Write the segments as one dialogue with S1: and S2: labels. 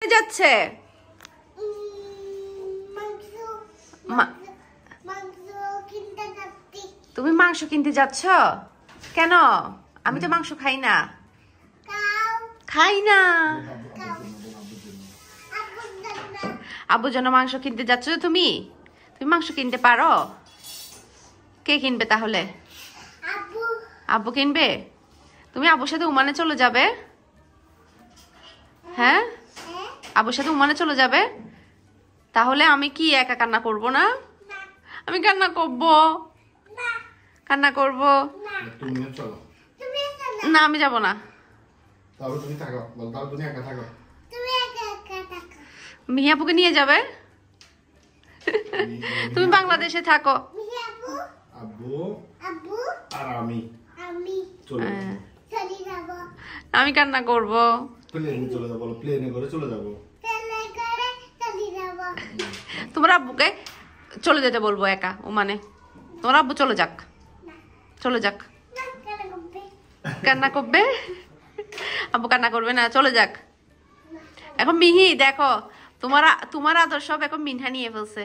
S1: যাচ্ছে তুমি মাংস কিনতে যাচ্ছ কেন? আমি তো মাংস খাই না। আব্বুর জন্য মাংস কিনতে যাচ্ছ তুমি? তুমি মাংস কিনতে পারো? কে কিনবে তাহলে? আব্বু কিনবে। তুমি আব্বুর সাথে ওমানে চলে যাবে? হ্যাঁ, আব্বুর সাথে ওমানে চলে যাবে। তাহলে আমি কি একা কান্না করব না? আমি কান্না করব না, আমি যাব না। মিয়াপুকে নিয়ে যাবে। তুমি বাংলাদেশে থাকো। আমি কান্না করব। তোমার আব্বুকে চলে যেতে বলবো একা ওমানে। তোমার আব্বু চলে যাক। কান্না করবে? আব্বু কান্না করবে না, চলে যাক। এখন মিহি দেখো তোমার আদর সব এখন মিনহা নিয়ে ফেলছে।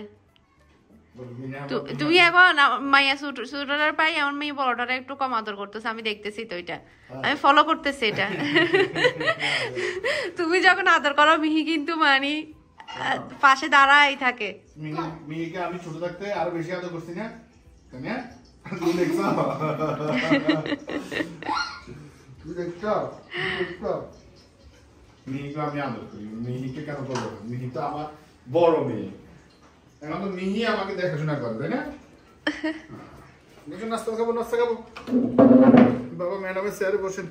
S1: তুমি এখন মাইয়া ছোটটার পাই আমার মেয়ে বড়টারা একটু কম আদর করতেছে। আমি দেখতেছি তো, এটা আমি ফলো করতেছি এটা। তুমি যখন আদর করো মিহি কিন্তু মানে পাশে দাঁড়াই থাকে।
S2: মিহিকে আমি ছোট থাকতে আরো বেশি আদর করছি না? মিহিকে আমি আদর করি। মিহিকে কেন করবো? মিহি তো আমার বড় মেয়ে। এখন তো মিহি আমাকে দেখাশোনা করে, তাই না? নাস্তা খাবো বাবা, ম্যাডামের চেয়ারে বসেন।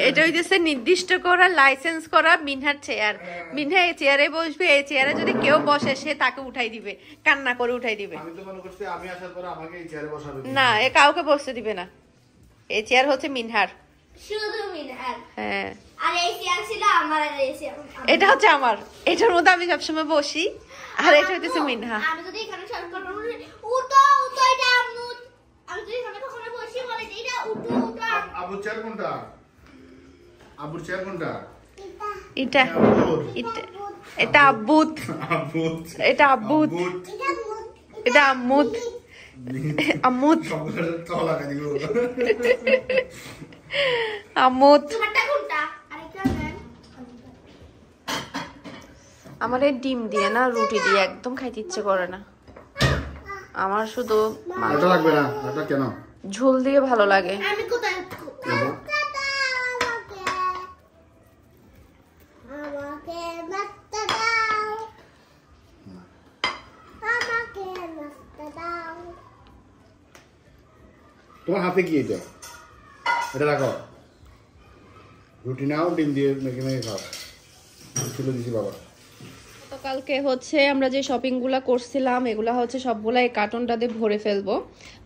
S1: এটা হইতেছে নির্দিষ্ট করা লাইসেন্স করা মিনহার চেয়ার। মিনহা এই চেয়ারে বসবে। এই চেয়ারে যদি কেউ বসে সে তাকে উঠাই দিবে, কান্না করে উঠাই দিবে।
S2: আমি তো মনে করছি আমি আসার পর আমাকে এই চেয়ারে বসাবে
S1: না, এ কাউকে বসতে দিবে না। এই চেয়ার হচ্ছে মিনহার,
S3: শুধু মিনহার।
S1: হ্যাঁ,
S3: আর এই চেয়ার ছিল আমার। আর এই চেয়ার
S1: এটা হচ্ছে আমার। এটার মধ্যে আমি সবসময় বসি। আর এটা হইতেছে মিনহা।
S3: আমি যদি এখানে সরকার উঠো এটা আম্মু। আমি যদি এখানে কখনো বসি বলে যে এটা উঠো।
S2: আবুর চেয়ার কোনটা?
S1: এটা আব্বুত। এটা আব্বুত। এটা আম্মুত। আম্মুত। আম্মুত।
S3: তোমারটা কোনটা? আরেকটা নেন।
S1: আমার এই ডিম দিয়ে না রুটি দিয়ে একদম খাইতে ইচ্ছে করে না। আমার শুধু
S2: এটা লাগবে না। এটা কেন?
S1: ঝোল দিয়ে ভালো লাগে।
S3: আমি কোথায়?
S2: তোমার হাতে কি এটা? এটা রাখো। রুটি নাও, ডিম দিয়ে মেখে খাও। ছিল দিছি বাবা।
S1: কালকে হচ্ছে আমরা যে শপিং গুলা করছিলাম এগুলা হচ্ছে সবগুলা এই কার্টনটাতে ভরে ফেলবো।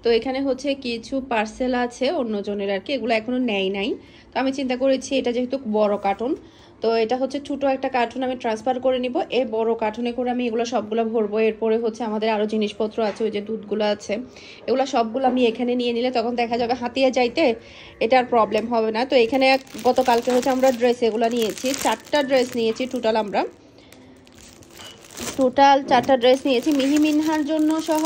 S1: তো এখানে হচ্ছে কিছু পার্সেল আছে অন্যজনের আর কি, এগুলো এখনো নেই নাই। তো আমি চিন্তা করেছি এটা যেহেতু বড় কার্টন, তো এটা হচ্ছে ছোট একটা কার্টুন আমি ট্রান্সফার করে নিব। এই বড় কার্টুনে করে আমি এগুলো সবগুলো ভরবো। এরপরে হচ্ছে আমাদের আরও জিনিসপত্র আছে, ওই যে দুধগুলো আছে, এগুলো সবগুলো আমি এখানে নিয়ে নিলে তখন দেখা যাবে হাতিয়ে যাইতে এটার প্রবলেম হবে না। তো এখানে গতকালকে হচ্ছে আমরা ড্রেস এগুলো নিয়েছি, 4টা ড্রেস নিয়েছি টোটাল। আমরা টোটাল 4টা ড্রেস নিয়েছি। মিহি মিনহার জন্য সহ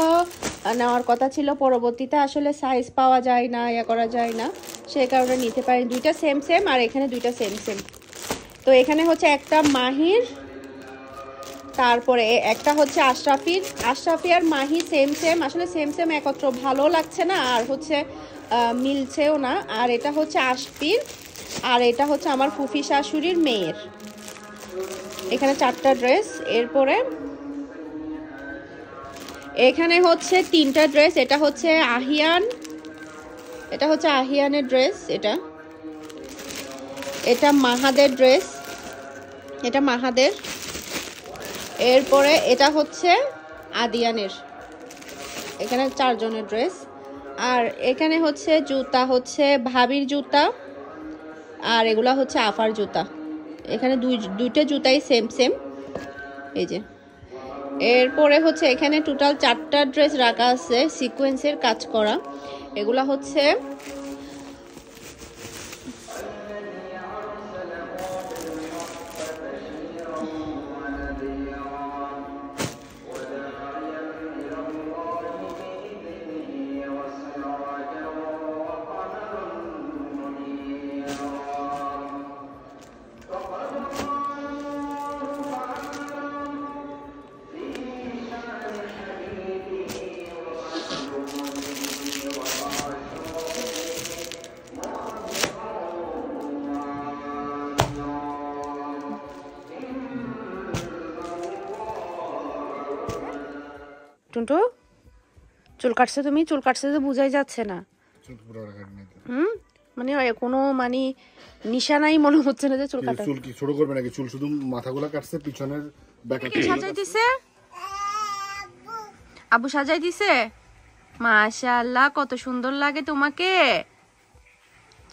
S1: নেওয়ার কথা ছিল, পরবর্তীতে আসলে সাইজ পাওয়া যায় না, করা যায় না, সেই কারণে নিতে পারি। 2টা সেম আর এখানে 2টা সেম। তো এখানে হচ্ছে একটা মাহির, তারপরে একটা হচ্ছে আশরাফি আর মাহি সেম। আসলে সেম একত্র ভালো লাগছে না, আর হচ্ছে মিলছেও না। আর এটা হচ্ছে আশফির, আর এটা হচ্ছে আমার ফুফি শাশুড়ির মেয়ের। এখানে 4টা ড্রেস। এরপরে এখানে হচ্ছে 3টা ড্রেস। এটা হচ্ছে আহিয়ানের ড্রেস। এটা মাহাদের ড্রেস, এটা মাহাদের। এরপরে এটা হচ্ছে আদিয়ানের। এখানে 4 জনের ড্রেস। আর এখানে হচ্ছে জুতা হচ্ছে ভাবির জুতা, আর এগুলা হচ্ছে আফার জুতা। এখানে দুইটা জুতাই সেম এই যে। এরপরে হচ্ছে এখানে টোটাল 4টা ড্রেস রাখা আছে সিকোয়েন্সের কাজ করা। এগুলা হচ্ছে টুন্টু চুল কাটছে তুমি? চুল কাটছে তো বোঝাই যাচ্ছে না। মানে কোনো মানে নিশানাই মনে হচ্ছে না যে চুল কাটা।
S2: চুল কি ছোট করবে নাকি? চুল শুধু মাথাগুলো কাটছে, পিছনের ব্যাকটা
S1: সাজাই দিছে। আব্বু সাজাই দিছে। মাশাআল্লাহ, কত সুন্দর লাগে তোমাকে।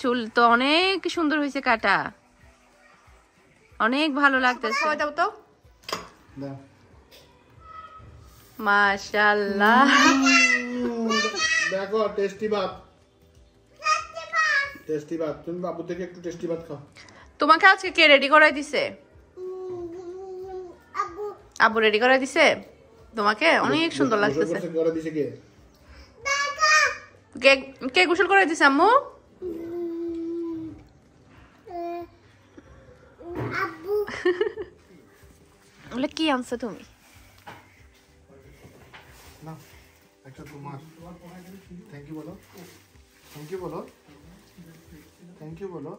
S1: চুল তো অনেক সুন্দর হয়েছে কাটা, অনেক ভালো লাগতেছে। দাও তো। মাশাআল্লাহ,
S2: দেখো টেস্টি ভাত। টেস্টি ভাত, তুমি বাবু থেকে একটু টেস্টি ভাত খাও।
S1: তোমাকে আজকে কে রেডি করাই দিছে? আব্বু রেডি করাই দিছে তোমাকে? অনেক সুন্দর লাগতেছে। কে কে গোসল করাই দিছে আম্মু? বলে কি আনছো তুমি?
S2: না একটা তোমার থ্যাংক ইউ বলো। থ্যাংক ইউ বলো। থ্যাংক ইউ বলো।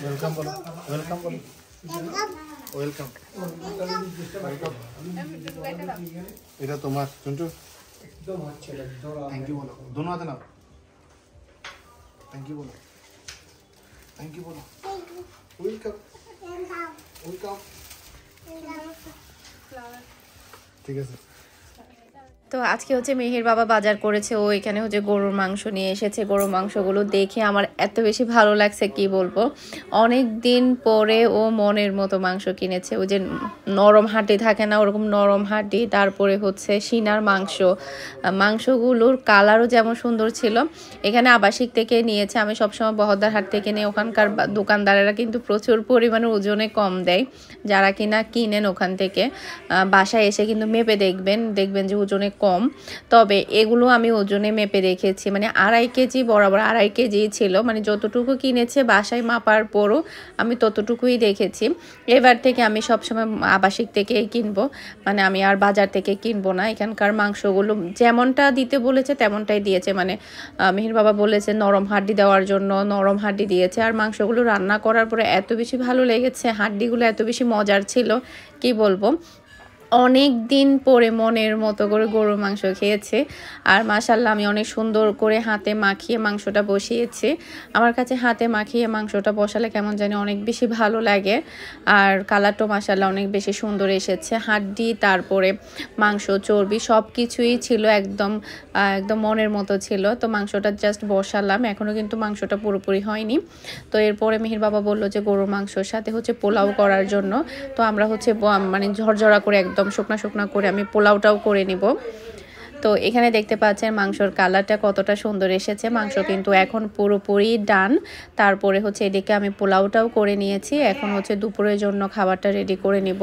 S2: ওয়েলকাম বলো। ওয়েলকাম বলো। ওয়েলকাম। এটা তোমার চুন্টু। থ্যাংক ইউ বলো। দোনো হাতে নাও। থ্যাংক ইউ বলো। থ্যাংক ইউ বলো। ওয়েলকাম। ওয়েলকাম। ঠিক আছে।
S1: তো আজকে হচ্ছে মেহের বাবা বাজার করেছে, ও এখানে হচ্ছে গরুর মাংস নিয়ে এসেছে। গরুর মাংসগুলো দেখে আমার এত বেশি ভালো লাগছে কি বলবো। অনেক দিন পরে ও মনের মতো মাংস কিনেছে। ও যে নরম হাড্ডি থাকে না, ওরকম নরম হাড্ডি, তারপরে হচ্ছে সিনার মাংস। মাংসগুলোর কালারও যেমন সুন্দর ছিল। এখানে আবাসিক থেকে নিয়েছে, আমি সবসময় বহদ্দার হাট থেকে নিই। ওখানকার দোকানদারেরা কিন্তু প্রচুর পরিমাণে ওজনে কম দেয়। যারা কিনা কিনেন ওখান থেকে বাসায় এসে কিন্তু মেপে দেখবেন যে ওজনে কম। তবে এগুলো আমি ওজনে মেপে রেখেছি, মানে 2.5 কেজি বরাবর 2.5 কেজি ছিল। মানে যতটুকু কিনেছে বাসায় মাপার পরও আমি ততটুকুই রেখেছি। এবার থেকে আমি সবসময় আবাসিক থেকেই কিনবো, মানে আমি আর বাজার থেকে কিনবো না। এখানকার মাংসগুলো যেমনটা দিতে বলেছে তেমনটাই দিয়েছে। মানে মেহের বাবা বলেছে নরম হাড্ডি দেওয়ার জন্য, নরম হাড্ডি দিয়েছে। আর মাংসগুলো রান্না করার পরে এত বেশি ভালো লেগেছে, হাড্ডিগুলো এত বেশি মজার ছিল কি বলবো। অনেক দিন পরে মনের মতো করে গরুর মাংস খেয়েছে। আর মাশাল্লাহ আমি অনেক সুন্দর করে হাতে মাখিয়ে মাংসটা বসিয়েছি। আমার কাছে হাতে মাখিয়ে মাংসটা বসালে কেমন জানি অনেক বেশি ভালো লাগে। আর কালারটাও মাশাল্লাহ অনেক বেশি সুন্দর এসেছে। হাড্ডি, তারপরে মাংস, চর্বি সব কিছুই ছিল একদম মনের মতো ছিল। তো মাংসটা জাস্ট বসালাম, এখনও কিন্তু মাংসটা পুরোপুরি হয়নি। তো এরপরে মেহের বাবা বলল যে গরুর মাংসর সাথে হচ্ছে পোলাও করার জন্য। তো আমরা হচ্ছে মানে ঝরঝরা করে একদম শুকনা করে আমি পোলাওটাও করে নিব। তো এখানে দেখতে পাচ্ছেন মাংসর কালারটা কতটা সুন্দর এসেছে। মাংস কিন্তু এখন পুরোপুরি ডান। তারপরে হচ্ছে এদিকে আমি পোলাওটাও করে নিয়েছি। এখন হচ্ছে দুপুরের জন্য খাবারটা রেডি করে নিব।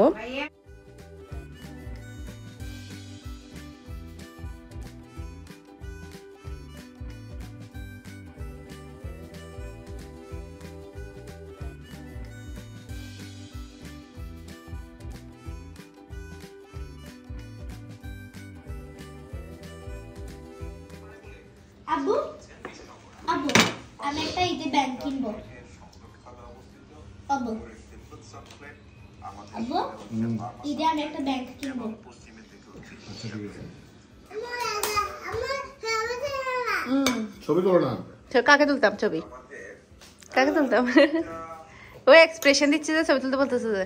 S3: আব্বু আব্বু আমি একটা ঈদে ব্যাংক কিনবো। আব্বু আব্বু ঈদে আমি একটা ব্যাংক কিনবো।
S2: ছবি করো না।
S1: কাকে তুলতাম ছবি? কাকে তুলতাম? ও এক্সপ্রেশন দিচ্ছে যে ছবি তুলতে বলতেছে যে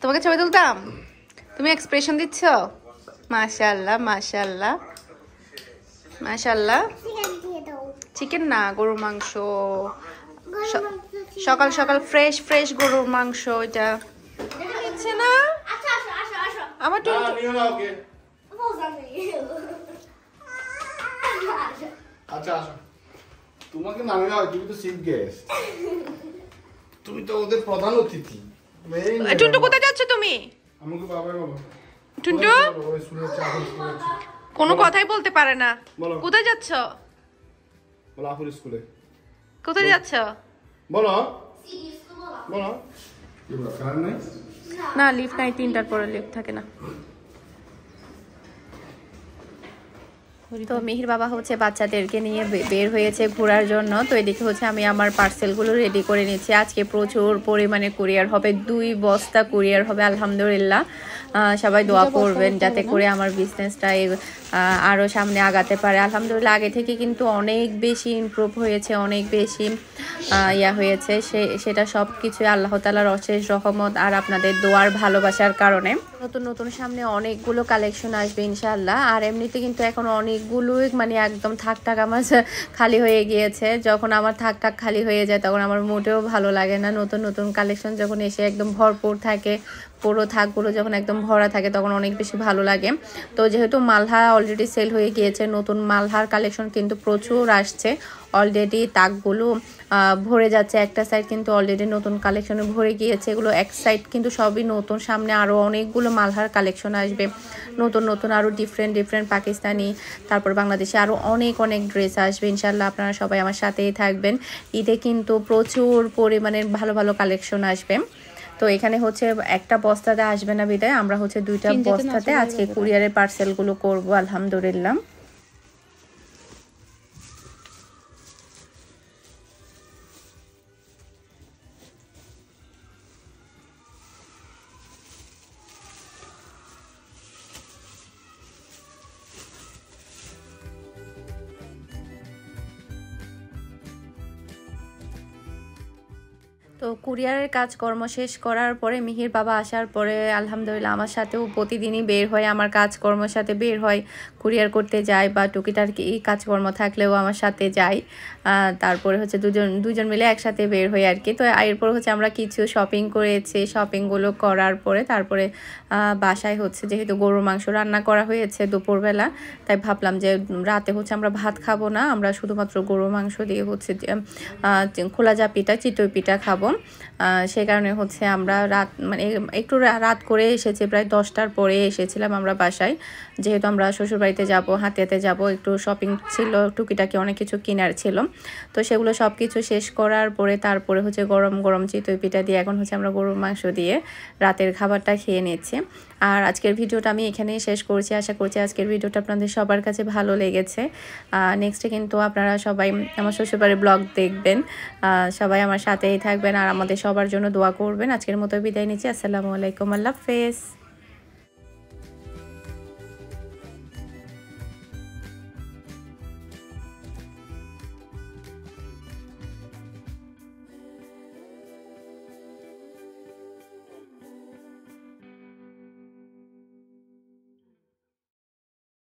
S1: তোমাকে ছবি তুলতাম, তুমি এক্সপ্রেশন দিচ্ছ। মাশাআল্লাহ মাশাআল্লাহ মাশাআল্লাহ। চিকেন না, গরুর মাংস। সকাল সকাল ফ্রেশ গরুর মাংস। এটা দিচ্ছে না আমার
S2: আচ্ছা আসো, তোমাকে নামে হয়, তুমি তো চিফ গেস্ট, তুমি তো ওদের প্রধান অতিথি।
S1: টুন্টু কোথায় যাচ্ছ তুমি?
S2: আমাকে বাবাই বলো।
S1: টুন্টু কোনো কথাই বলতে পারে না। কোথায় যাচ্ছ?
S2: বলো আপুর স্কুলে।
S1: কোথায় যাচ্ছ?
S2: বলো বলো। কি বলো, কার নাই?
S1: না লিফট নাই, 3টার পরে লিফট থাকে না। তো মিহির বাবা হচ্ছে বাচ্চাদেরকে নিয়ে বের হয়েছে ঘোরার জন্য। তো এদিকে হচ্ছে আমি আমার পার্সেলগুলো রেডি করে নিচ্ছি। আজকে প্রচুর পরিমাণে কুরিয়ার হবে, 2 বস্তা কুরিয়ার হবে আলহামদুলিল্লাহ। সবাই দোয়া করবেন যাতে করে আমার বিজনেসটা আরও সামনে আগাতে পারে। আলহামদুলিল্লাহ আগে থেকে কিন্তু অনেক বেশি ইমপ্রুভ হয়েছে, অনেক বেশি হয়েছে। সেটা সব কিছুই আল্লাহ তাআলার অশেষ রহমত আর আপনাদের দোয়ার ভালোবাসার কারণে। নতুন নতুন সামনে অনেকগুলো কালেকশন আসবে ইনশাআল্লাহ। আর এমনিতে কিন্তু এখন অনেকগুলোই মানে একদম থাকটাক আমার খালি হয়ে গিয়েছে। যখন আমার থাকটাক খালি হয়ে যায় তখন আমার মোটেও ভালো লাগে না। নতুন নতুন কালেকশন যখন এসে একদম ভরপুর থাকে, পুরো থাকগুলো যখন একদম ভরা থাকে তখন অনেক বেশি ভালো লাগে। তো যেহেতু মালহা অলরেডি সেল হয়ে গিয়েছে, নতুন মালহার কালেকশন কিন্তু প্রচুর আসছে। অলরেডি তাকগুলো ভরে যাচ্ছে, একটা সাইড কিন্তু অলরেডি নতুন কালেকশনে ভরে গিয়েছে। এগুলো এক সাইড কিন্তু সবই নতুন, সামনে আরও অনেকগুলো মালহার কালেকশন আসবে, নতুন নতুন আরও ডিফারেন্ট পাকিস্তানি, তারপর বাংলাদেশে আরও অনেক ড্রেস আসবে ইনশাল্লাহ। আপনারা সবাই আমার সাথেই থাকবেন। ঈদে কিন্তু প্রচুর পরিমাণের ভালো কালেকশন আসবে। তো এখানে হচ্ছে একটা বস্তাতে আসবে না বিদায়, আমরা হচ্ছে 2টা বস্তাতে আজকে কুরিয়ারের পার্সেলগুলো করব আলহামদুলিল্লাহ। তো কুরিয়ারের কাজকর্ম শেষ করার পরে মিহির বাবা আসার পরে আলহামদুলিল্লাহ আমার সাথেও প্রতিদিনই বের হয়, আমার কাজকর্মের সাথে বের হয়, কুরিয়ার করতে যায় বা টুকিটাকি কাজকর্ম থাকলেও আমার সাথে যায়। তারপরে হচ্ছে দুজন মিলে একসাথে বের হই আর কি। তো এরপর হচ্ছে আমরা কিছু শপিং করেছি, শপিংগুলো করার পরে তারপরে বাসায় হচ্ছে যেহেতু গরুর মাংস রান্না করা হয়েছে দুপুরবেলা, তাই ভাবলাম যে রাতে হচ্ছে আমরা ভাত খাবো না, আমরা শুধুমাত্র গরুর মাংস দিয়ে হচ্ছে খোলা যা পিঠা চিতই পিঠা খাবো। সেই কারণে হচ্ছে আমরা মানে একটু রাত করে এসেছি, প্রায় 10টার পরে এসেছিলাম আমরা বাসায়। যেহেতু আমরা শ্বশুরবাড়িতে যাব, হাতিয়াতে যাব, একটু শপিং ছিল, টুকিটাকি অনেক কিছু কেনার ছিল। তো সেগুলো সব কিছু শেষ করার পরে তারপরে হচ্ছে গরম চিতই পিঠা দিয়ে এখন হচ্ছে আমরা গরুর মাংস দিয়ে রাতের খাবারটা খেয়ে নিচ্ছি। আর আজকের ভিডিওটা আমি এখানেই শেষ করছি। আশা করছি আজকের ভিডিওটা আপনাদের সবার কাছে ভালো লেগেছে। নেক্সটে কিন্তু আপনারা সবাই আমার শ্বশুরবাড়ির ব্লগ দেখবেন, সবাই আমার সাথেই থাকবেন আর আমাদের সবার জন্য দোয়া করবেন। আজকের মতো বিদায় নিচ্ছি। আসসালামু আলাইকুম, আল্লাহ হাফেজ।